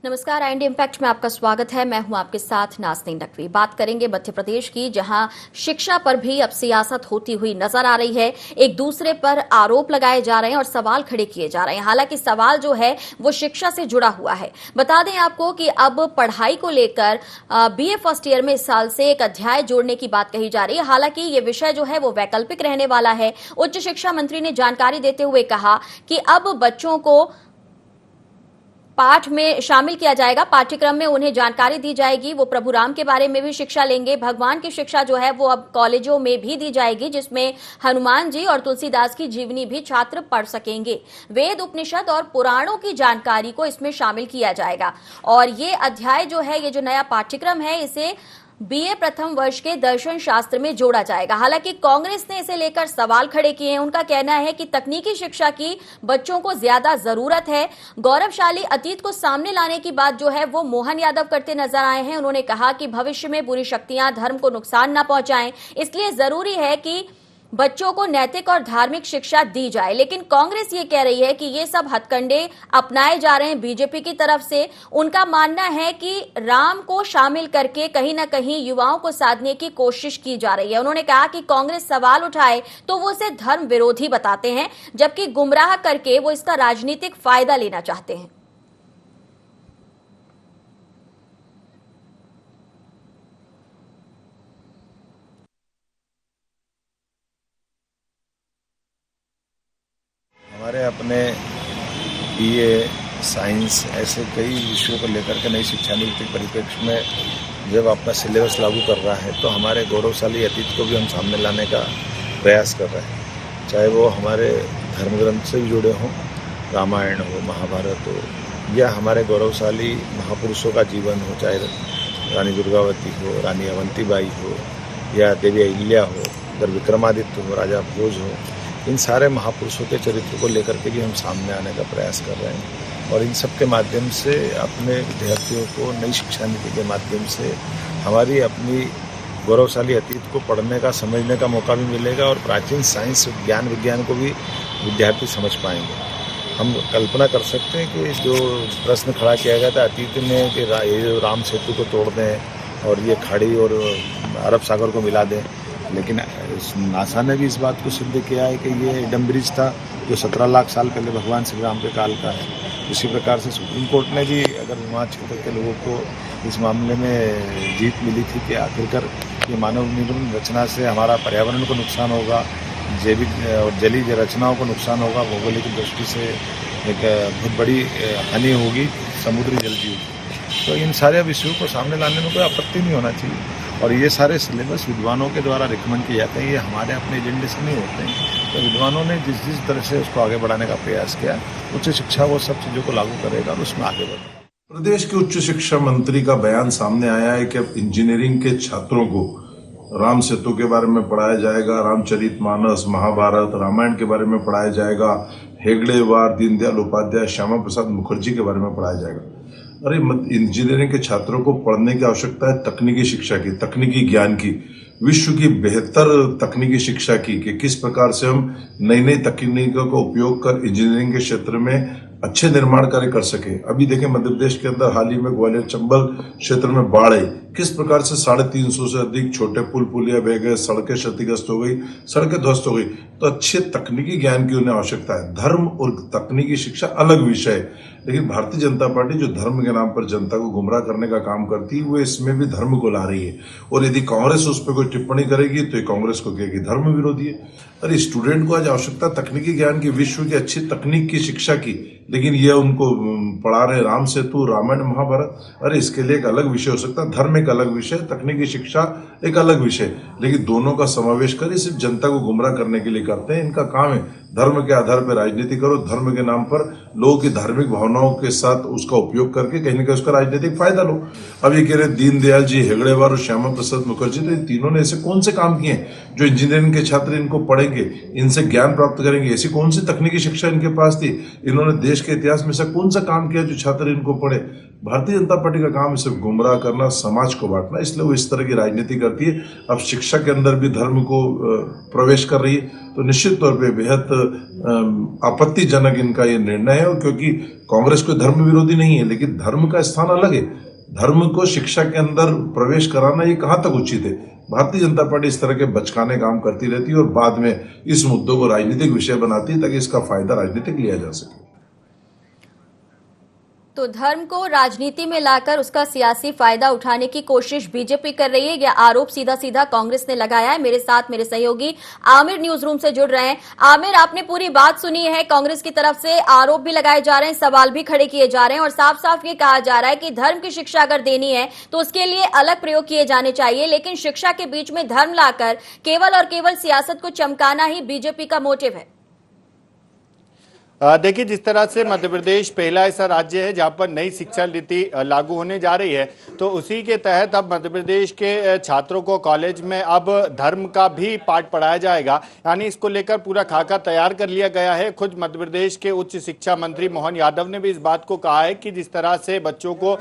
नमस्कार, IND impact में आपका स्वागत है। मैं हूं आपके साथ नाज़नीन नकवी। बात करेंगे मध्य प्रदेश की, जहां शिक्षा पर भी अब सियासत होती हुई नजर आ रही है। एक दूसरे पर आरोप लगाए जा रहे हैं और सवाल खड़े किए जा रहे हैं। हालांकि सवाल जो है वो शिक्षा से जुड़ा हुआ है। बता दें आपको कि अब पढ़ाई को लेकर बीए फर्स्ट ईयर में इस साल से एक अध्याय जोड़ने की बात कही जा रही है। हालांकि ये विषय जो है वो वैकल्पिक रहने वाला है। उच्च शिक्षा मंत्री ने जानकारी देते हुए कहा कि अब बच्चों को पाठ में शामिल किया जाएगा, पाठ्यक्रम में उन्हें जानकारी दी जाएगी। वो प्रभु राम के बारे में भी शिक्षा लेंगे। भगवान की शिक्षा जो है वो अब कॉलेजों में भी दी जाएगी, जिसमें हनुमान जी और तुलसीदास की जीवनी भी छात्र पढ़ सकेंगे। वेद, उपनिषद और पुराणों की जानकारी को इसमें शामिल किया जाएगा। और ये अध्याय जो है, ये जो नया पाठ्यक्रम है, इसे बीए प्रथम वर्ष के दर्शन शास्त्र में जोड़ा जाएगा। हालांकि कांग्रेस ने इसे लेकर सवाल खड़े किए हैं। उनका कहना है कि तकनीकी शिक्षा की बच्चों को ज्यादा जरूरत है। गौरवशाली अतीत को सामने लाने की बात जो है वो मोहन यादव करते नजर आए हैं। उन्होंने कहा कि भविष्य में बुरी शक्तियां धर्म को नुकसान न पहुंचाएं, इसलिए जरूरी है कि बच्चों को नैतिक और धार्मिक शिक्षा दी जाए। लेकिन कांग्रेस ये कह रही है कि ये सब हथकंडे अपनाए जा रहे हैं बीजेपी की तरफ से। उनका मानना है कि राम को शामिल करके कहीं ना कहीं युवाओं को साधने की कोशिश की जा रही है। उन्होंने कहा कि कांग्रेस सवाल उठाए तो वो उसे धर्म विरोधी बताते हैं, जबकि गुमराह करके वो इसका राजनीतिक फायदा लेना चाहते हैं। हमारे अपने बीए, साइंस ऐसे कई विषयों को लेकर के नई शिक्षा नीति के परिप्रेक्ष्य में जब अपना सिलेबस लागू कर रहा है तो हमारे गौरवशाली अतीत को भी हम सामने लाने का प्रयास कर रहे हैं। चाहे वो हमारे धर्म ग्रंथ से भी जुड़े हों, रामायण हो, महाभारत हो, या हमारे गौरवशाली महापुरुषों का जीवन हो, चाहे रानी दुर्गावती हो, रानी अवंतीबाई हो, या देवी अहिल्या हो, इधर विक्रमादित्य हो, राजा भोज हो, इन सारे महापुरुषों के चरित्र को लेकर के भी हम सामने आने का प्रयास कर रहे हैं। और इन सब के माध्यम से अपने विद्यार्थियों को नई शिक्षा नीति के माध्यम से हमारी अपनी गौरवशाली अतीत को पढ़ने का, समझने का मौका भी मिलेगा और प्राचीन साइंस, ज्ञान, विज्ञान को भी विद्यार्थी समझ पाएंगे। हम कल्पना कर सकते हैं कि जो प्रश्न खड़ा किया गया था अतीत में कि ये राम सेतु को तोड़ दें और ये खाड़ी और अरब सागर को मिला दें, लेकिन नासा ने भी इस बात को सिद्ध किया है कि ये डम ब्रिज था जो 17 लाख साल पहले भगवान श्री राम के काल का है। उसी प्रकार से सुप्रीम कोर्ट ने भी अगर वहाँ क्षेत्र के लोगों को इस मामले में जीत मिली थी कि आखिरकार ये मानव निर्मित रचना से हमारा पर्यावरण को नुकसान होगा, जैविक और जलीय रचनाओं को नुकसान होगा, भौगोलिक दृष्टि से एक बहुत बड़ी हानि होगी समुद्री जलजीव की। तो इन सारे विषयों को सामने लाने में कोई आपत्ति नहीं होना चाहिए। और ये सारे सिलेबस विद्वानों के द्वारा रिकमेंड किए जाते हैं, ये हमारे अपने एजेंडे से नहीं होते हैं। तो विद्वानों ने जिस जिस तरह से उसको आगे बढ़ाने का प्रयास किया, उच्च शिक्षा वो सब चीज़ों को लागू करेगा और उसमें आगे बढ़ेगा। प्रदेश के उच्च शिक्षा मंत्री का बयान सामने आया है कि अब इंजीनियरिंग के छात्रों को राम सेतु के बारे में पढ़ाया जाएगा, रामचरितमानस, महाभारत, रामायण के बारे में पढ़ाया जाएगा, हेगड़ेवार, दीनदयाल उपाध्याय, श्यामा प्रसाद मुखर्जी के बारे में पढ़ाया जाएगा। अरे इंजीनियरिंग के छात्रों को पढ़ने की आवश्यकता है तकनीकी शिक्षा की, तकनीकी ज्ञान की, विश्व की बेहतर तकनीकी शिक्षा की, कि किस प्रकार से हम नई नई तकनीकों का उपयोग कर इंजीनियरिंग के क्षेत्र में अच्छे निर्माण कार्य कर सके। अभी देखें मध्य प्रदेश के अंदर हाल ही में ग्वालियर चंबल क्षेत्र में बाढ़ आई, किस प्रकार से 350 से अधिक छोटे पुल पुलिया बह गए, सड़कें क्षतिग्रस्त हो गई, सड़कें ध्वस्त हो गई। तो अच्छे तकनीकी ज्ञान की उन्हें आवश्यकता है। धर्म और तकनीकी शिक्षा अलग विषय है, लेकिन भारतीय जनता पार्टी जो धर्म के नाम पर जनता को गुमराह करने का काम करती है, वो इसमें भी धर्म को ला रही है। और यदि कांग्रेस उस पर कोई टिप्पणी करेगी तो कांग्रेस को कहेगी धर्म विरोधी है। अरे स्टूडेंट को आज आवश्यकता तकनीकी ज्ञान की, विश्व की अच्छी तकनीक की शिक्षा की, लेकिन यह उनको पढ़ा रहे राम सेतु, रामायण, महाभारत। अरे इसके लिए एक अलग विषय हो सकता है, धर्म एक अलग विषय, तकनीकी शिक्षा एक अलग विषय, लेकिन दोनों का समावेश कर सिर्फ जनता को गुमराह करने के लिए करते हैं। इनका काम है धर्म के आधार पर राजनीति करो, धर्म के नाम पर लोगों की धार्मिक भावनाओं के साथ उसका उपयोग करके कहीं ना कहीं उसका राजनीतिक फायदा लो। अब ये कह रहे दीनदयाल जी, हेगड़ेवार और श्यामा प्रसाद मुखर्जी, तो इन तीनों ने ऐसे कौन से काम किए हैं जो इंजीनियरिंग के छात्र इनको पढ़ेंगे, इनसे ज्ञान प्राप्त करेंगे? ऐसी कौन सी तकनीकी शिक्षा इनके पास थी? इन्होंने देश के इतिहास में ऐसा कौन सा काम किया जो छात्र इनको पढ़े? भारतीय जनता पार्टी का काम है सिर्फ गुमराह करना, समाज को बांटना, इसलिए वो इस तरह की राजनीति करती है। अब शिक्षा के अंदर भी धर्म को प्रवेश कर रही है, तो निश्चित तौर पे बेहद आपत्तिजनक इनका ये निर्णय है। और क्योंकि कांग्रेस कोई धर्म विरोधी नहीं है, लेकिन धर्म का स्थान अलग है। धर्म को शिक्षा के अंदर प्रवेश कराना ये कहाँ तक उचित है। भारतीय जनता पार्टी इस तरह के बचकाने काम करती रहती है और बाद में इस मुद्दों को राजनीतिक विषय बनाती है ताकि इसका फायदा राजनीतिक लिया जा सके। तो धर्म को राजनीति में लाकर उसका सियासी फायदा उठाने की कोशिश बीजेपी कर रही है, यह आरोप सीधा सीधा कांग्रेस ने लगाया है। मेरे साथ मेरे सहयोगी आमिर न्यूज रूम से जुड़ रहे हैं। आमिर, आपने पूरी बात सुनी है। कांग्रेस की तरफ से आरोप भी लगाए जा रहे हैं, सवाल भी खड़े किए जा रहे हैं और साफ साफ ये कहा जा रहा है कि धर्म की शिक्षा अगर देनी है तो उसके लिए अलग प्रयोग किए जाने चाहिए, लेकिन शिक्षा के बीच में धर्म लाकर केवल और केवल सियासत को चमकाना ही बीजेपी का मोटिव है। देखिए, जिस तरह से मध्य प्रदेश पहला ऐसा राज्य है जहां पर नई शिक्षा नीति लागू होने जा रही है, तो उसी के तहत अब मध्य प्रदेश के छात्रों को कॉलेज में अब धर्म का भी पाठ पढ़ाया जाएगा। यानी इसको लेकर पूरा खाका तैयार कर लिया गया है। खुद मध्य प्रदेश के उच्च शिक्षा मंत्री मोहन यादव ने भी इस बात को कहा है कि जिस तरह से बच्चों को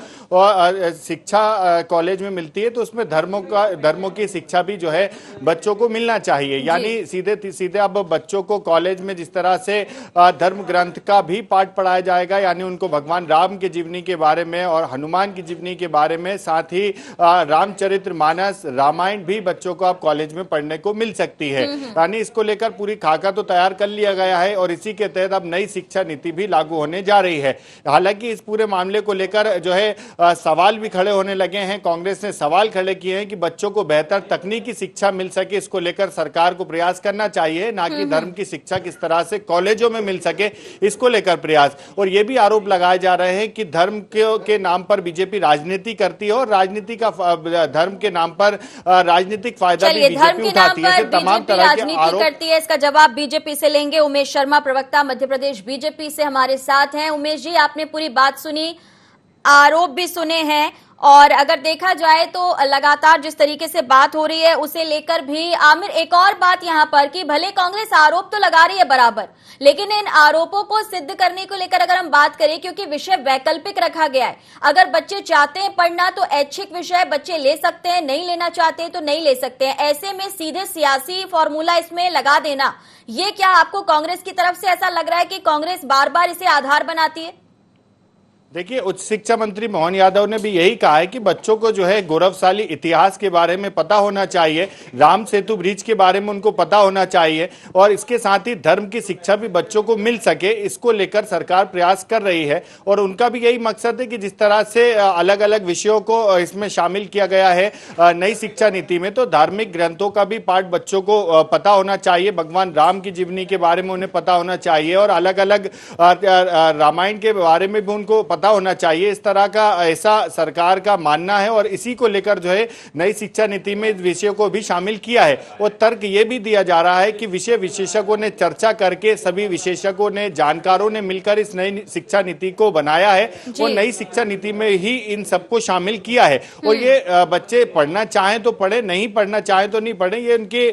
शिक्षा कॉलेज में मिलती है तो उसमें धर्मों की शिक्षा भी जो है बच्चों को मिलना चाहिए। यानी सीधे सीधे अब बच्चों को कॉलेज में जिस तरह से धर्म ग्रंथ का भी पाठ पढ़ाया जाएगा, यानी उनको भगवान राम की जीवनी के बारे में और हनुमान की जीवनी के बारे में, साथ ही रामचरितमानस, रामायण भी बच्चों को अब कॉलेज में पढ़ने को मिल सकती है। यानी इसको लेकर पूरी खाका तो तैयार कर लिया गया है और इसी के तहत अब नई शिक्षा नीति भी लागू होने जा रही है। हालांकि इस पूरे मामले को लेकर जो है सवाल भी खड़े होने लगे हैं। कांग्रेस ने सवाल खड़े किए हैं कि बच्चों को बेहतर तकनीकी शिक्षा मिल सके, इसको लेकर सरकार को प्रयास करना चाहिए, ना कि धर्म की शिक्षा किस तरह से कॉलेजों में मिल सके इसको लेकर प्रयास। और यह भी आरोप लगाए जा रहे हैं कि धर्म के नाम पर बीजेपी राजनीति करती है और राजनीति का धर्म के नाम पर राजनीतिक फायदा भी बीजेपी उठाती है। तमाम तरह के आरोप करती है। इसका जवाब बीजेपी से लेंगे। उमेश शर्मा, प्रवक्ता मध्य प्रदेश बीजेपी से हमारे साथ हैं। उमेश जी, आपने पूरी बात सुनी, आरोप भी सुने हैं और अगर देखा जाए तो लगातार जिस तरीके से बात हो रही है उसे लेकर भी आमिर, एक और बात यहां पर कि भले कांग्रेस आरोप तो लगा रही है बराबर, लेकिन इन आरोपों को सिद्ध करने को लेकर अगर हम बात करें, क्योंकि विषय वैकल्पिक रखा गया है, अगर बच्चे चाहते हैं पढ़ना तो ऐच्छिक विषय बच्चे ले सकते हैं, नहीं लेना चाहते हैं तो नहीं ले सकते हैं। ऐसे में सीधे सियासी फॉर्मूला इसमें लगा देना, ये क्या आपको कांग्रेस की तरफ से ऐसा लग रहा है कि कांग्रेस बार बार इसे आधार बनाती है? देखिए, उच्च शिक्षा मंत्री मोहन यादव ने भी यही कहा है कि बच्चों को जो है गौरवशाली इतिहास के बारे में पता होना चाहिए, राम सेतु ब्रिज के बारे में उनको पता होना चाहिए और इसके साथ ही धर्म की शिक्षा भी बच्चों को मिल सके, इसको लेकर सरकार प्रयास कर रही है। और उनका भी यही मकसद है कि जिस तरह से अलग अलग विषयों को इसमें शामिल किया गया है नई शिक्षा नीति में, तो धार्मिक ग्रंथों का भी पाठ बच्चों को पता होना चाहिए, भगवान राम की जीवनी के बारे में उन्हें पता होना चाहिए और अलग अलग रामायण के बारे में भी उनको पता होना चाहिए। इस तरह का ऐसा सरकार का मानना है और इसी को लेकर जो है नई शिक्षा नीति में इस विषय को भी शामिल किया है। और तर्क ये भी दिया जा रहा है कि विषय विशेषज्ञों ने चर्चा करके, सभी विशेषज्ञों ने, जानकारों ने मिलकर इस नई शिक्षा नीति को बनाया है और नई शिक्षा नीति में ही इन सबको शामिल किया है। और ये बच्चे पढ़ना चाहें तो पढ़े, नहीं पढ़ना चाहें तो नहीं पढ़े, ये उनकी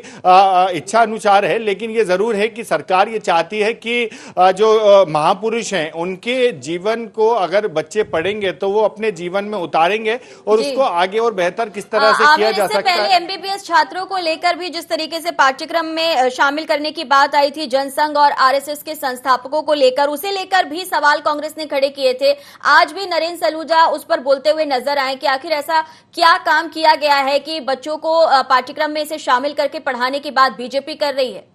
इच्छा अनुसार है। लेकिन ये जरूर है कि सरकार ये चाहती है कि जो महापुरुष हैं उनके जीवन को अगर बच्चे पढ़ेंगे तो वो अपने जीवन में उतारेंगे और उसको आगे और बेहतर किस तरह से किया जा सकता है। पहले एमबीबीएस छात्रों को लेकर भी जिस तरीके से पाठ्यक्रम में शामिल करने की बात आई थी, जनसंघ और आरएसएस के संस्थापकों को लेकर, उसे लेकर भी सवाल कांग्रेस ने खड़े किए थे। आज भी नरेंद्र सलूजा उस पर बोलते हुए नजर आए कि आखिर ऐसा क्या काम किया गया है कि बच्चों को पाठ्यक्रम में इसे शामिल करके पढ़ाने की बात बीजेपी कर रही है।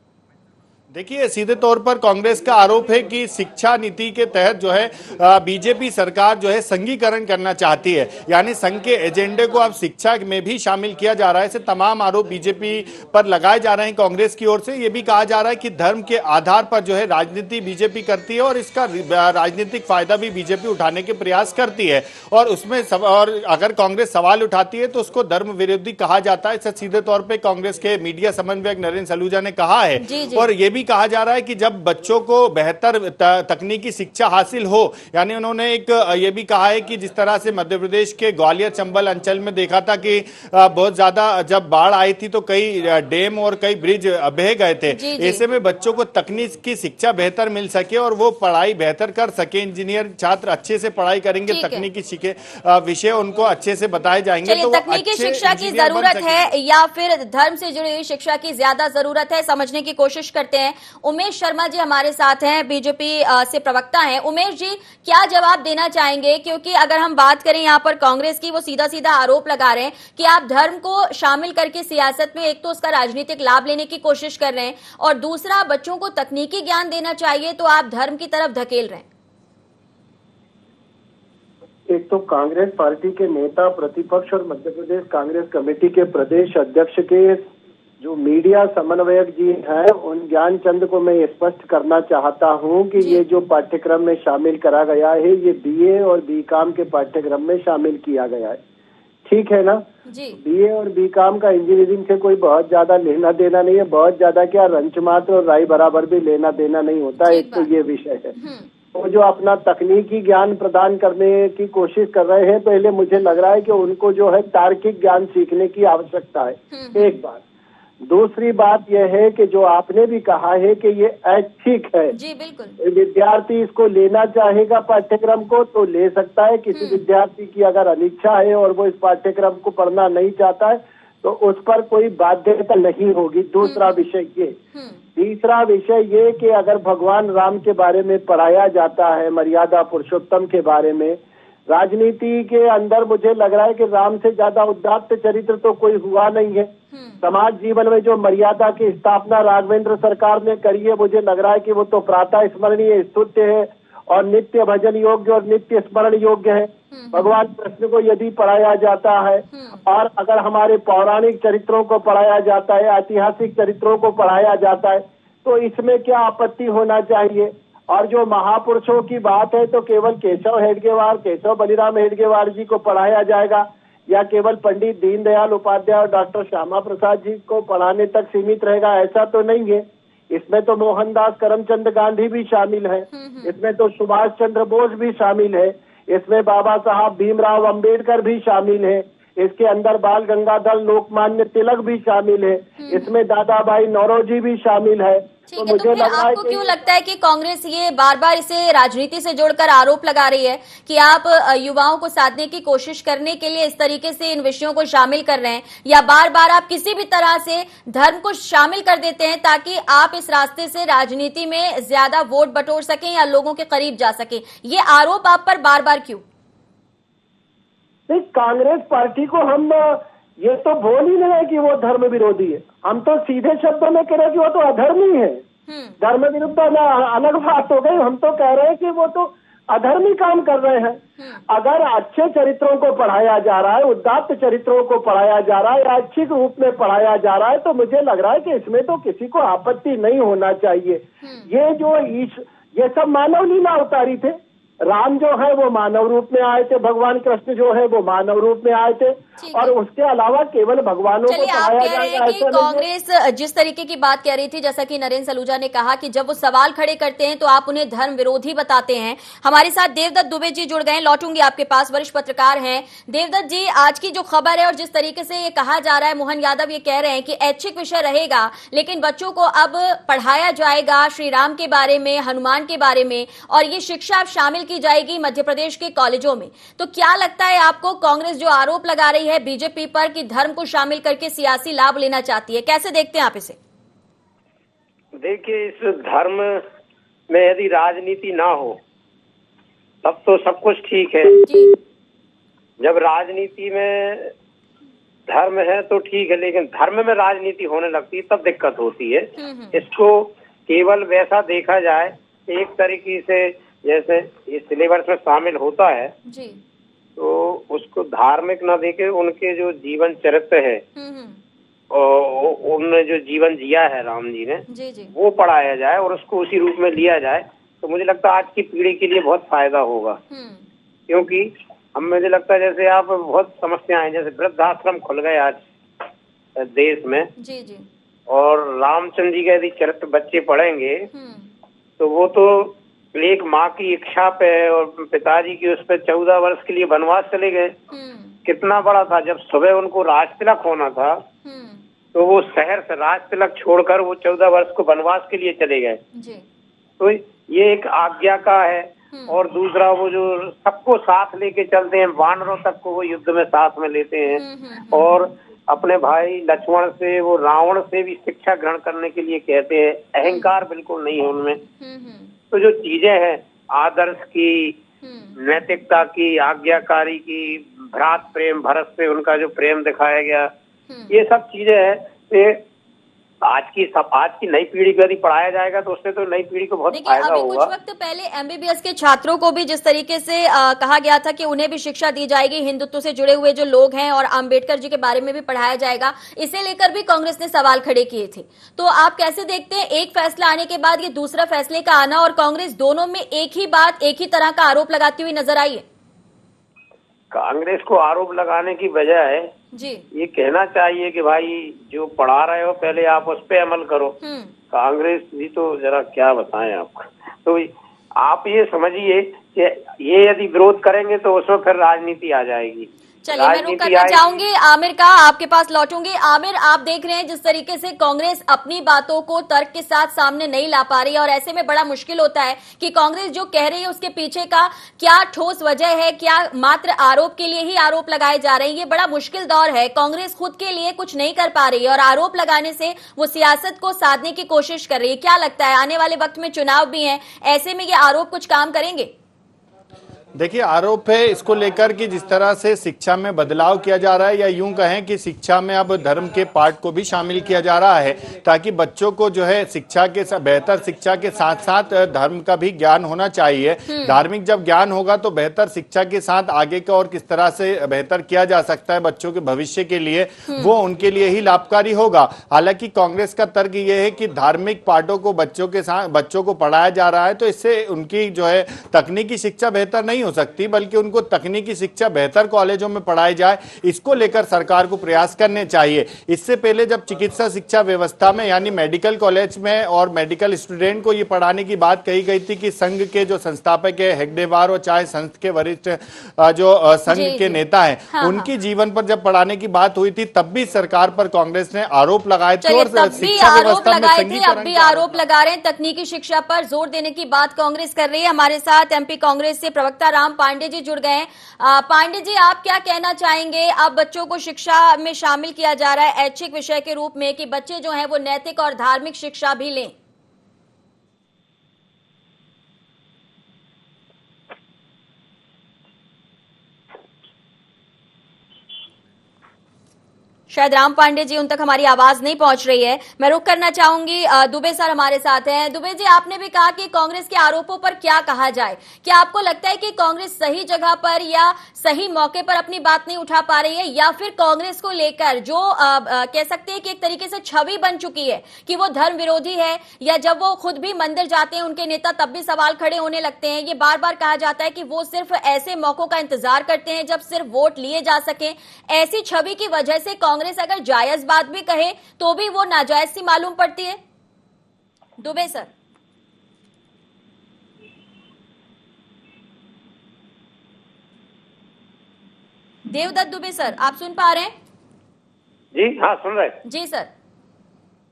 देखिए, सीधे तौर पर कांग्रेस का आरोप है कि शिक्षा नीति के तहत जो है बीजेपी सरकार जो है संघीकरण करना चाहती है, यानी संघ के एजेंडे को अब शिक्षा में भी शामिल किया जा रहा है। ऐसे तमाम आरोप बीजेपी पर लगाए जा रहे हैं कांग्रेस की ओर से। यह भी कहा जा रहा है कि धर्म के आधार पर जो है राजनीति बीजेपी करती है और इसका राजनीतिक फायदा भी बीजेपी उठाने के प्रयास करती है और उसमें और अगर कांग्रेस सवाल उठाती है तो उसको धर्म विरोधी कहा जाता है। इससे सीधे तौर पर कांग्रेस के मीडिया समन्वयक नरेंद्र सलूजा ने कहा है। और ये कहा जा रहा है कि जब बच्चों को बेहतर तकनीकी शिक्षा हासिल हो, यानी उन्होंने एक ये भी कहा है कि जिस तरह से मध्य प्रदेश के ग्वालियर चंबल अंचल में देखा था कि बहुत ज्यादा जब बाढ़ आई थी तो कई डैम और कई ब्रिज बह गए थे। ऐसे में बच्चों को तकनीक की शिक्षा बेहतर मिल सके और वो पढ़ाई बेहतर कर सके, इंजीनियर छात्र अच्छे से पढ़ाई करेंगे, तकनीकी विषय उनको अच्छे से बताए जाएंगे। तो तकनीकी शिक्षा की जरूरत है या फिर धर्म से जुड़ी हुई शिक्षा की ज्यादा जरूरत है, समझने की कोशिश करते हैं। हैं उमेश शर्मा जी हमारे साथ हैं, बीजेपी से प्रवक्ता हैं। उमेश जी, क्या जवाब देना चाहेंगे? क्योंकि अगर हम बात करें यहाँ पर कांग्रेस की, वो सीधा सीधा आरोप लगा रहे हैं कि आप धर्म को शामिल करके सियासत में एक तो उसका राजनीतिक लाभ लेने की कोशिश कर रहे हैं और दूसरा बच्चों को तकनीकी ज्ञान देना चाहिए तो आप धर्म की तरफ धकेल रहे हैं। एक तो कांग्रेस पार्टी के नेता, प्रतिपक्ष और मध्य प्रदेश कांग्रेस कमेटी के प्रदेश अध्यक्ष के जो मीडिया समन्वयक जी हैं, उन ज्ञानचंद को मैं स्पष्ट करना चाहता हूं कि ये जो पाठ्यक्रम में शामिल करा गया है, ये बीए और बीकॉम के पाठ्यक्रम में शामिल किया गया है। ठीक है ना जी। बीए और बीकॉम का इंजीनियरिंग से कोई बहुत ज्यादा लेना देना नहीं है, बहुत ज्यादा क्या रंचमात्र और राय बराबर भी लेना देना नहीं होता। एक तो ये विषय है। वो जो अपना तकनीकी ज्ञान प्रदान करने की कोशिश कर रहे हैं, पहले मुझे लग रहा है कि उनको जो है तार्किक ज्ञान सीखने की आवश्यकता है, एक बात। दूसरी बात यह है कि जो आपने भी कहा है कि ये ऐच्छिक है। जी बिल्कुल। विद्यार्थी इसको लेना चाहेगा पाठ्यक्रम को तो ले सकता है। किसी विद्यार्थी की अगर अनिच्छा है और वो इस पाठ्यक्रम को पढ़ना नहीं चाहता है तो उस पर कोई बाध्यता नहीं होगी। दूसरा विषय ये। तीसरा विषय ये कि अगर भगवान राम के बारे में पढ़ाया जाता है, मर्यादा पुरुषोत्तम के बारे में, राजनीति के अंदर मुझे लग रहा है कि राम से ज्यादा उदात्त चरित्र तो कोई हुआ नहीं है। समाज जीवन में जो मर्यादा की स्थापना राघवेंद्र सरकार ने करी है, मुझे लग रहा है कि वो तो प्रातः स्मरणीय, स्तुत्य है और नित्य भजन योग्य और नित्य स्मरण योग्य है। भगवान कृष्ण को यदि पढ़ाया जाता है और अगर हमारे पौराणिक चरित्रों को पढ़ाया जाता है, ऐतिहासिक चरित्रों को पढ़ाया जाता है, तो इसमें क्या आपत्ति होना चाहिए। और जो महापुरुषों की बात है तो केवल केशव हेडगेवार, केशव बलिराम हेडगेवार जी को पढ़ाया जाएगा या केवल पंडित दीनदयाल उपाध्याय और डॉक्टर श्यामा प्रसाद जी को पढ़ाने तक सीमित रहेगा, ऐसा तो नहीं है। इसमें तो मोहनदास करमचंद गांधी भी शामिल है, इसमें तो सुभाष चंद्र बोस भी शामिल है, इसमें बाबा साहब भीमराव अंबेडकर भी शामिल है, इसके अंदर बाल गंगाधर लोकमान्य तिलक भी शामिल है, इसमें दादा भाई नौरोजी भी शामिल है। तो मुझे लग रहा है आपको क्यों लगता है कि कांग्रेस ये बार बार इसे राजनीति से जोड़कर आरोप लगा रही है कि आप युवाओं को साधने की कोशिश करने के लिए इस तरीके से इन विषयों को शामिल कर रहे हैं, या बार बार आप किसी भी तरह से धर्म को शामिल कर देते हैं ताकि आप इस रास्ते से राजनीति में ज्यादा वोट बटोर सकें या लोगों के करीब जा सकें? ये आरोप आप पर बार बार क्यों? कांग्रेस पार्टी को हम ये तो बोल ही नहीं है कि वो धर्म विरोधी है, हम तो सीधे शब्दों में कह रहे हैं कि वो तो अधर्मी है। धर्म विरुद्ध अलग बात हो गई, हम तो कह रहे हैं कि वो तो अधर्मी काम कर रहे हैं। अगर अच्छे चरित्रों को पढ़ाया जा रहा है, उदात्त चरित्रों को पढ़ाया जा रहा है, ऐच्छिक रूप में पढ़ाया जा रहा है, तो मुझे लग रहा है कि इसमें तो किसी को आपत्ति नहीं होना चाहिए। ये सब मानव लीला अवतारी थे। राम जो है वो मानव रूप में आए थे, भगवान कृष्ण जो है वो मानव रूप में आए थे, और उसके अलावा केवल भगवानों को पढ़ाया जाएगा ऐसा नहीं। कांग्रेस जिस तरीके की बात कह रही थी, जैसा कि नरेंद्र सलूजा ने कहा कि जब वो सवाल खड़े करते हैं तो आप उन्हें धर्म विरोधी बताते हैं। हमारे साथ देवदत्त दुबे जी जुड़ गए, लौटूंगी आपके पास, वरिष्ठ पत्रकार हैं। देवदत्त जी, आज की जो खबर है और जिस तरीके से ये कहा जा रहा है, मोहन यादव ये कह रहे हैं कि ऐच्छिक विषय रहेगा लेकिन बच्चों को अब पढ़ाया जाएगा श्री राम के बारे में, हनुमान के बारे में, और ये शिक्षा शामिल की जाएगी मध्य प्रदेश के कॉलेजों में। तो क्या लगता है आपको, कांग्रेस जो आरोप लगा रही है बीजेपी पर कि धर्म को शामिल करके सियासी लाभ लेना चाहती है, कैसे देखते हैं आप इसे? देखिए, इस धर्म में यदि राजनीति ना हो तब तो सब कुछ ठीक है। जब राजनीति में धर्म है तो ठीक है, लेकिन धर्म में राजनीति होने लगती है तब दिक्कत होती है। इसको केवल वैसा देखा जाए, एक तरीके से जैसे इस सिलेबस में शामिल होता है जी, तो उसको धार्मिक न देके उनके जो जीवन चरित्र है और उनने जो जीवन जिया है राम जी ने जी। वो पढ़ाया जाए और उसको उसी रूप में लिया जाए, तो मुझे लगता है आज की पीढ़ी के लिए बहुत फायदा होगा। क्योंकि हम, मुझे लगता है जैसे आप बहुत समस्याएं हैं, जैसे वृद्धाश्रम खुल गए आज देश में जी। और रामचंद्र जी का यदि चरित्र बच्चे पढ़ेंगे तो वो तो एक माँ की इच्छा पे और पिताजी की उस पे 14 वर्ष के लिए वनवास चले गए। कितना बड़ा था, जब सुबह उनको राज तिलक होना था तो वो शहर से राज तिलक छोड़कर वो 14 वर्ष को वनवास के लिए चले गए। तो ये एक आज्ञा का है। और दूसरा, वो जो सबको साथ लेके चलते हैं, वानरों तक को वो युद्ध में साथ में लेते हैं। और अपने भाई लक्ष्मण से, वो रावण से भी शिक्षा ग्रहण करने के लिए कहते हैं। अहंकार बिल्कुल नहीं है उनमें। तो जो चीजें हैं आदर्श की, नैतिकता की, आज्ञाकारी की, भ्रात प्रेम, भरत से उनका जो प्रेम दिखाया गया, ये सब चीजें हैं। आज की नई पीढ़ी को यदि पढ़ाया जाएगा तो उससे तो नई पीढ़ी को बहुत फायदा अभी होगा। कुछ वक्त पहले एमबीबीएस के छात्रों को भी जिस तरीके से कहा गया था कि उन्हें भी शिक्षा दी जाएगी, हिंदुत्व से जुड़े हुए जो लोग हैं, और अंबेडकर जी के बारे में भी पढ़ाया जाएगा, इसे लेकर भी कांग्रेस ने सवाल खड़े किए थे। तो आप कैसे देखते हैं एक फैसला आने के बाद ये दूसरा फैसले का आना, और कांग्रेस दोनों में एक ही बात, एक ही तरह का आरोप लगाती हुई नजर आई है? कांग्रेस को आरोप लगाने की बजाय जी ये कहना चाहिए कि भाई जो पढ़ा रहे हो पहले आप उस पे अमल करो। कांग्रेस भी तो जरा क्या बताएं आपको। तो आप ये समझिए कि ये यदि विरोध करेंगे तो उसमें फिर राजनीति आ जाएगी। चलिए, मैं रुक करना चाहूंगी आमिर का, आपके पास लौटूंगी। आमिर, आप देख रहे हैं जिस तरीके से कांग्रेस अपनी बातों को तर्क के साथ सामने नहीं ला पा रही है, और ऐसे में बड़ा मुश्किल होता है कि कांग्रेस जो कह रही है उसके पीछे का क्या ठोस वजह है, क्या मात्र आरोप के लिए ही आरोप लगाए जा रहे हैं। ये बड़ा मुश्किल दौर है, कांग्रेस खुद के लिए कुछ नहीं कर पा रही है और आरोप लगाने से वो सियासत को साधने की कोशिश कर रही है। क्या लगता है आने वाले वक्त में चुनाव भी है, ऐसे में ये आरोप कुछ काम करेंगे? देखिए, आरोप है इसको लेकर कि जिस तरह से शिक्षा में बदलाव किया जा रहा है, या यूं कहें कि शिक्षा में अब धर्म के पाठ को भी शामिल किया जा रहा है, ताकि बच्चों को जो है शिक्षा के बेहतर शिक्षा के साथ साथ धर्म का भी ज्ञान होना चाहिए। धार्मिक जब ज्ञान होगा तो बेहतर शिक्षा के साथ आगे का और किस तरह से बेहतर किया जा सकता है बच्चों के भविष्य के लिए, वो उनके लिए ही लाभकारी होगा। हालांकि कांग्रेस का तर्क ये है कि धार्मिक पाठों को बच्चों को पढ़ाया जा रहा है, तो इससे उनकी जो है तकनीकी शिक्षा बेहतर नहीं हो सकती, बल्कि उनको तकनीकी शिक्षा बेहतर कॉलेजों में पढ़ाई जाए, इसको लेकर सरकार को प्रयास करने चाहिए। इससे पहले जब चिकित्सा शिक्षा व्यवस्था में यानी मेडिकल कॉलेज में और मेडिकल स्टूडेंट को ये पढ़ाने की बात कही गई थी कि संघ के जो संस्थापक है हेगडेवार और चाहे संघ के वरिष्ठ जो संघ के नेता हैं उनकी जीवन पर जब पढ़ाने की बात हुई थी, तब भी सरकार पर कांग्रेस ने आरोप लगाए थे और शिक्षा व्यवस्था में अब भी आरोप लगा रहे हैं। तकनीकी शिक्षा पर जोर देने की बात कांग्रेस कर रही है। हमारे साथ एमपी कांग्रेस से प्रवक्ता राम पांडे जी जुड़ गए हैं। पांडे जी, आप क्या कहना चाहेंगे? अब बच्चों को शिक्षा में शामिल किया जा रहा है ऐच्छिक विषय के रूप में कि बच्चे जो हैं वो नैतिक और धार्मिक शिक्षा भी लें। शायद राम पांडे जी, उन तक हमारी आवाज नहीं पहुंच रही है। मैं रुक करना चाहूंगी। दुबे सर हमारे साथ हैं। दुबे जी, आपने भी कहा कि कांग्रेस के आरोपों पर क्या कहा जाए। क्या आपको लगता है कि कांग्रेस सही जगह पर या सही मौके पर अपनी बात नहीं उठा पा रही है, या फिर कांग्रेस को लेकर जो कह सकते हैं कि एक तरीके से छवि बन चुकी है कि वो धर्म विरोधी है, या जब वो खुद भी मंदिर जाते हैं उनके नेता तब भी सवाल खड़े होने लगते हैं। ये बार बार कहा जाता है कि वो सिर्फ ऐसे मौकों का इंतजार करते हैं जब सिर्फ वोट लिए जा सके। ऐसी छवि की वजह से कांग्रेस अगर जायज बात भी कहे तो भी वो नाजायज सी मालूम पड़ती है। दुबे सर। देवदत्त दुबे सर, आप सुन पा रहे हैं? जी हाँ, सुन रहे। जी सर।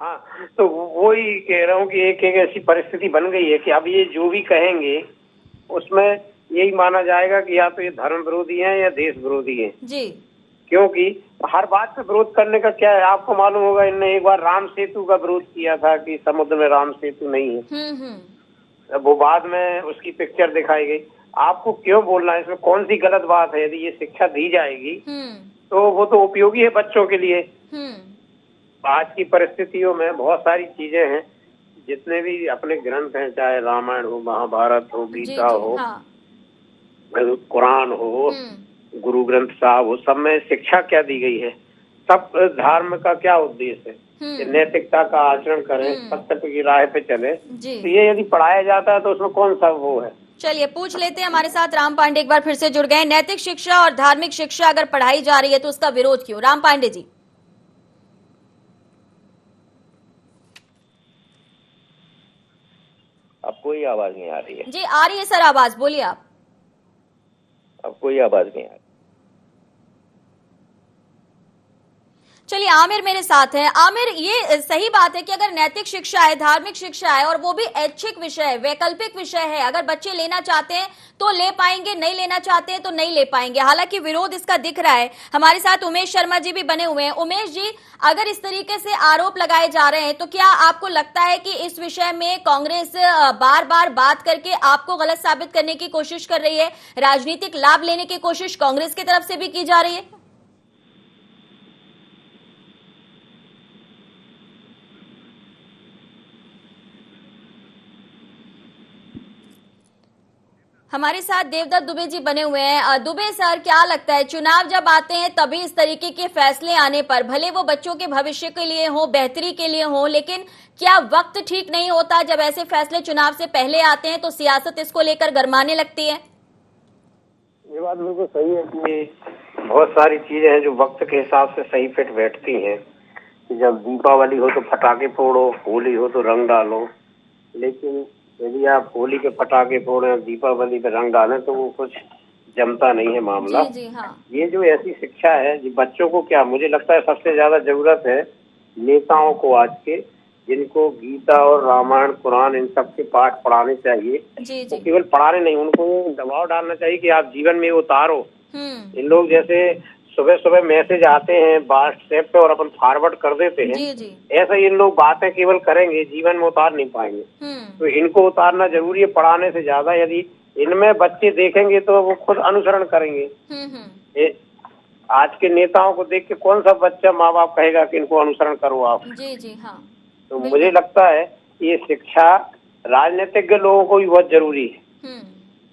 हाँ, तो वो ही कह रहा हूँ कि एक ऐसी परिस्थिति बन गई है कि अब ये जो भी कहेंगे उसमें यही माना जाएगा कि या तो ये धर्म विरोधी हैं या देश विरोधी हैं। जी, क्योंकि हर बात पे विरोध करने का क्या है। आपको मालूम होगा, इनने एक बार राम सेतु का विरोध किया था कि समुद्र में राम सेतु नहीं है। वो बाद में उसकी पिक्चर दिखाई गई। आपको क्यों बोलना है, इसमें कौन सी गलत बात है? यदि ये शिक्षा दी जाएगी तो वो तो उपयोगी है बच्चों के लिए। आज की परिस्थितियों में बहुत सारी चीजें हैं, जितने भी अपने ग्रंथ हैं, चाहे रामायण हो, महाभारत हो, गीता हो, कुरान हो, गुरु ग्रंथ साहब हो, सब में शिक्षा क्या दी गई है? सब धर्म का क्या उद्देश्य है? नैतिकता का आचरण करें, सत्य की राह पे चले। तो ये यदि पढ़ाया जाता है तो उसमें कौन सा वो है? चलिए, पूछ लेते हैं। हमारे साथ राम पांडे एक बार फिर से जुड़ गए। नैतिक शिक्षा और धार्मिक शिक्षा अगर पढ़ाई जा रही है तो उसका विरोध क्यों? राम पांडे जी। अब कोई आवाज नहीं आ रही है? जी आ रही है सर आवाज, बोलिए आप। अब कोई आवाज नहीं आ रही। चलिए आमिर मेरे साथ है। आमिर, ये सही बात है कि अगर नैतिक शिक्षा है, धार्मिक शिक्षा है, और वो भी ऐच्छिक विषय है, वैकल्पिक विषय है, अगर बच्चे लेना चाहते हैं तो ले पाएंगे, नहीं लेना चाहते हैं तो नहीं ले पाएंगे। हालांकि विरोध इसका दिख रहा है। हमारे साथ उमेश शर्मा जी भी बने हुए हैं। उमेश जी, अगर इस तरीके से आरोप लगाए जा रहे हैं तो क्या आपको लगता है कि इस विषय में कांग्रेस बार बार बात करके आपको गलत साबित करने की कोशिश कर रही है, राजनीतिक लाभ लेने की कोशिश कांग्रेस की तरफ से भी की जा रही है? हमारे साथ देवदत्त दुबे जी बने हुए हैं। दुबे सर, क्या लगता है चुनाव जब आते हैं तभी इस तरीके के फैसले आने पर, भले वो बच्चों के भविष्य के लिए हो, बेहतरी के लिए हो, लेकिन क्या वक्त ठीक नहीं होता जब ऐसे फैसले चुनाव से पहले आते हैं तो सियासत इसको लेकर गरमाने लगती है? ये बात बिल्कुल सही है कि बहुत सारी चीजें हैं जो वक्त के हिसाब से सही फिट बैठती हैं। जब दीपावली हो तो पटाखे फोड़ो, होली हो तो रंग डालो, लेकिन यदि आप होली पे पटाखे फोड़े और दीपावली पे रंग डालें तो वो कुछ जमता नहीं है मामला। जी हाँ। ये जो ऐसी शिक्षा है जी, बच्चों को क्या, मुझे लगता है सबसे ज्यादा जरूरत है नेताओं को आज के, जिनको गीता और रामायण कुरान इन सब के पाठ पढ़ाने चाहिए। जी तो केवल पढ़ाने नहीं, उनको दबाव डालना चाहिए कि आप जीवन में उतारो। इन लोग जैसे सुबह सुबह मैसेज आते हैं व्हाट्सएप पे और अपन फॉरवर्ड कर देते हैं, जी जी। ऐसा इन लोग बातें केवल करेंगे, जीवन में उतार नहीं पाएंगे। तो इनको उतारना जरूरी है पढ़ाने से ज्यादा। यदि इनमें बच्चे देखेंगे तो वो खुद अनुसरण करेंगे। आज के नेताओं को देख के कौन सा बच्चा माँ बाप कहेगा कि इनको अनुसरण करो आप? जी जी हाँ। तो मुझे लगता है ये शिक्षा राजनीतिज्ञ लोगों को भी बहुत जरूरी है,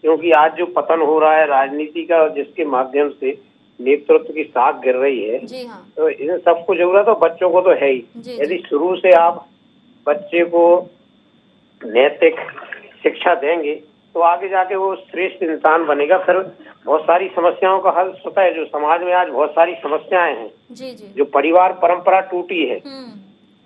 क्योंकि आज जो पतन हो रहा है राजनीति का, जिसके माध्यम से नेतृत्व की साख गिर रही है, जी हाँ। तो इन सबको जरूरत है, बच्चों को तो है ही। यदि शुरू से आप बच्चे को नैतिक शिक्षा देंगे तो आगे जाके वो श्रेष्ठ इंसान बनेगा। फिर बहुत सारी समस्याओं का हल होता है। जो समाज में आज बहुत सारी समस्याएं हैं, जी जी। जो परिवार परंपरा टूटी है,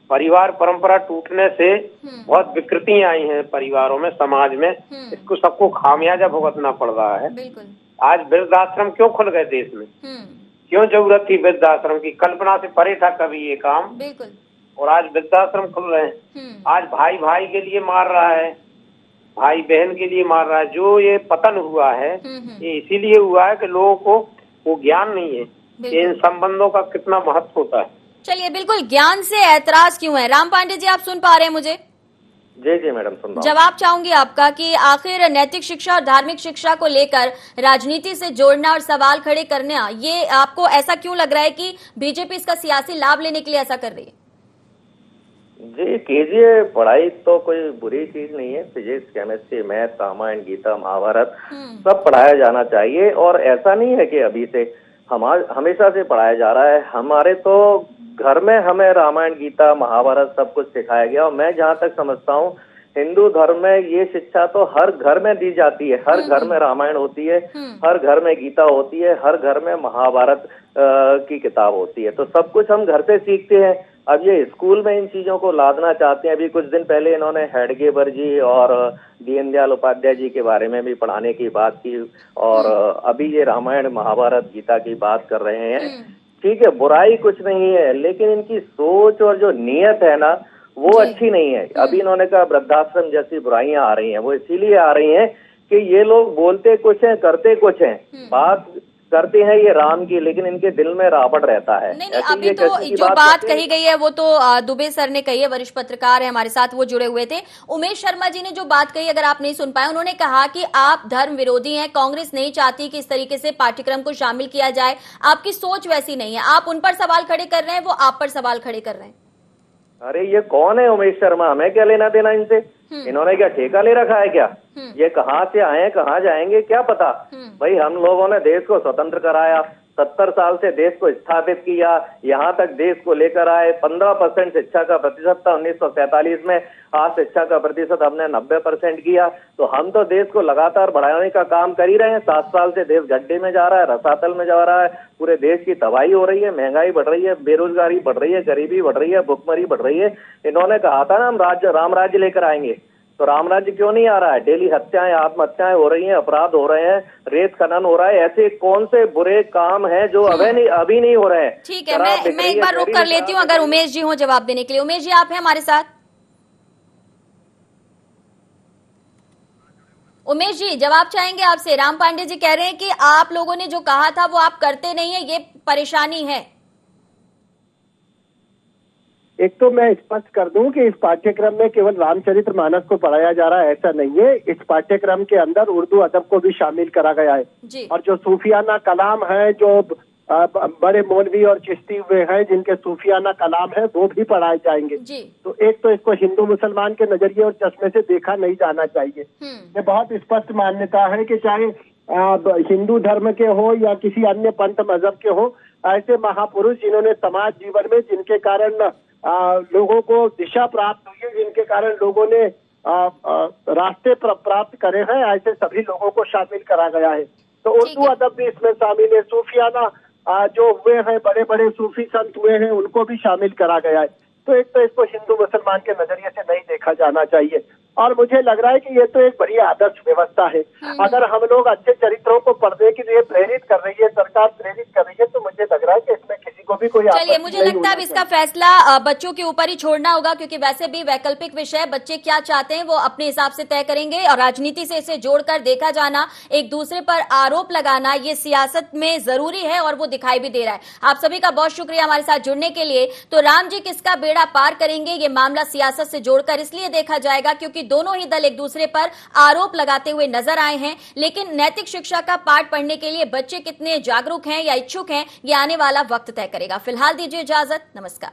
परिवार परंपरा टूटने से बहुत विकृतियां आई हैं परिवारों में, समाज में। इसको सबको खामियाजा भुगतना पड़ रहा है। बिल्कुल। आज वृद्धाश्रम क्यों खुल गए देश में? क्यों जरूरत थी वृद्धाश्रम की? कल्पना से परे था कभी ये काम। बिल्कुल। और आज वृद्धाश्रम खुल रहे हैं। आज भाई भाई के लिए मार रहा है, भाई बहन के लिए मार रहा है। जो ये पतन हुआ है ये इसीलिए हुआ है कि लोगों को वो ज्ञान नहीं है कि इन संबंधों का कितना महत्व होता है। चलिए, बिल्कुल ज्ञान से ऐतराज क्यों है? राम पांडे जी, आप सुन पा रहे हैं मुझे? जी जी मैडम, सुन रहा हूं। जवाब चाहूंगी आपका कि आखिर नैतिक शिक्षा और धार्मिक शिक्षा को लेकर राजनीति से जोड़ना और सवाल खड़े करना, ये आपको ऐसा क्यों लग रहा है कि बीजेपी इसका सियासी लाभ लेने के लिए ऐसा कर रही है? जी कीजिए, पढ़ाई तो कोई बुरी चीज नहीं है। Physics, chemistry, math, Ramayana, Gita, Mahabharata सब पढ़ाया जाना चाहिए। और ऐसा नहीं है कि अभी से, हमेशा से पढ़ाया जा रहा है। हमारे तो घर में हमें रामायण, गीता, महाभारत सब कुछ सिखाया गया। और मैं जहाँ तक समझता हूँ हिंदू धर्म में ये शिक्षा तो हर घर में दी जाती है। हर घर में रामायण होती है, हर घर में गीता होती है, हर घर में महाभारत की किताब होती है। तो सब कुछ हम घर से सीखते हैं। अब ये स्कूल में इन चीजों को लादना चाहते हैं। अभी कुछ दिन पहले इन्होंने हेडगेवर जी और दीनदयाल उपाध्याय जी के बारे में भी पढ़ाने की बात की, और अभी ये रामायण, महाभारत, गीता की बात कर रहे हैं। ठीक है, बुराई कुछ नहीं है, लेकिन इनकी सोच और जो नीयत है ना, वो अच्छी नहीं है। अभी इन्होंने कहा वृद्धाश्रम जैसी बुराइयां आ रही हैं, वो इसीलिए आ रही हैं कि ये लोग बोलते कुछ हैं, करते कुछ हैं। बात करते हैं ये राम की, लेकिन इनके दिल में रावण रहता है। नहीं, अभी तो जो बात कही गई है वो तो दुबे सर ने कही है, वरिष्ठ पत्रकार है हमारे साथ, वो जुड़े हुए थे। उमेश शर्मा जी ने जो बात कही, अगर आप नहीं सुन पाए, उन्होंने कहा कि आप धर्म विरोधी हैं, कांग्रेस नहीं चाहती कि इस तरीके से पाठ्यक्रम को शामिल किया जाए, आपकी सोच वैसी नहीं है। आप उन पर सवाल खड़े कर रहे हैं, वो आप पर सवाल खड़े कर रहे हैं। अरे ये कौन है उमेश शर्मा? हमें क्या लेना देना इनसे? इन्होंने क्या ठेका ले रखा है क्या? ये कहाँ से आए, कहाँ जाएंगे, क्या पता। भाई हम लोगों ने देश को स्वतंत्र कराया, 70 साल से देश को स्थापित किया, यहाँ तक देश को लेकर आए। 15% शिक्षा का प्रतिशत था 1947 में, आज शिक्षा का प्रतिशत हमने 90% किया। तो हम तो देश को लगातार बढ़ाने का काम कर ही रहे हैं। 7 साल से देश गड्ढे में जा रहा है, रसातल में जा रहा है। पूरे देश की तबाही हो रही है, महंगाई बढ़ रही है, बेरोजगारी बढ़ रही है, गरीबी बढ़ रही है, भुखमरी बढ़ रही है। इन्होंने कहा था ना हम राम राज्य लेकर आएंगे, तो राम राज्य क्यों नहीं आ रहा है? डेली हत्याएं, आत्महत्याएं हो रही हैं, अपराध हो रहे हैं, रेत खनन हो रहा है। ऐसे कौन से बुरे काम हैं जो अभी नहीं हो रहे हैं? ठीक है, मैं एक बार रुक कर लेती हूँ, अगर उमेश जी हो जवाब देने के लिए। उमेश जी, आप हैं हमारे साथ? उमेश जी, जवाब चाहेंगे आपसे। राम पांडे जी कह रहे हैं कि आप लोगों ने जो कहा था वो आप करते नहीं है, ये परेशानी है। एक तो मैं स्पष्ट कर दूं कि इस पाठ्यक्रम में केवल रामचरितमानस को पढ़ाया जा रहा है, ऐसा नहीं है। इस पाठ्यक्रम के अंदर उर्दू अदब को भी शामिल करा गया है जी। और जो सूफियाना कलाम है, जो बड़े मौलवी और चिश्ती हुए हैं जिनके सूफियाना कलाम है, वो भी पढ़ाए जाएंगे जी। तो एक तो इसको हिंदू मुसलमान के नजरिए और चश्मे से देखा नहीं जाना चाहिए। ये बहुत स्पष्ट मान्यता है कि चाहे हिंदू धर्म के हो या किसी अन्य पंथ मजहब के हो, ऐसे महापुरुष जिन्होंने समाज जीवन में, जिनके कारण लोगों को दिशा प्राप्त हुई है, जिनके कारण लोगों ने रास्ते प्राप्त करे हैं, ऐसे सभी लोगों को शामिल करा गया है। तो उर्दू अदब भी इसमें शामिल है। सूफियाना जो हुए हैं, बड़े बड़े सूफी संत हुए हैं, उनको भी शामिल करा गया है। तो एक तो इसको हिंदू मुसलमान के नजरिए से नहीं देखा जाना चाहिए। और मुझे लग रहा है कि ये तो एक बड़ी आदर्श व्यवस्था है। अगर हम लोग अच्छे चरित्रों को पढ़ने के लिए प्रेरित कर रही है, सरकार प्रेरित कर रही है, तो मुझे लग रहा है कि इसमें किसी को भी कोई चलिए, मुझे लगता है अब इसका फैसला बच्चों के ऊपर ही छोड़ना होगा, क्योंकि वैसे भी वैकल्पिक विषय बच्चे क्या चाहते हैं वो अपने हिसाब से तय करेंगे, और राजनीति से इसे जोड़कर देखा जाना, एक दूसरे पर आरोप लगाना, ये सियासत में जरूरी है और वो दिखाई भी दे रहा है। आप सभी का बहुत शुक्रिया हमारे साथ जुड़ने के लिए। तो राम जी किसका बेड़ा पार करेंगे, ये मामला सियासत से जोड़कर इसलिए देखा जाएगा क्योंकि दोनों ही दल एक दूसरे पर आरोप लगाते हुए नजर आए हैं। लेकिन नैतिक शिक्षा का पाठ पढ़ने के लिए बच्चे कितने जागरूक हैं या इच्छुक हैं, ये आने वाला वक्त तय करेगा। फिलहाल दीजिए इजाजत, नमस्कार।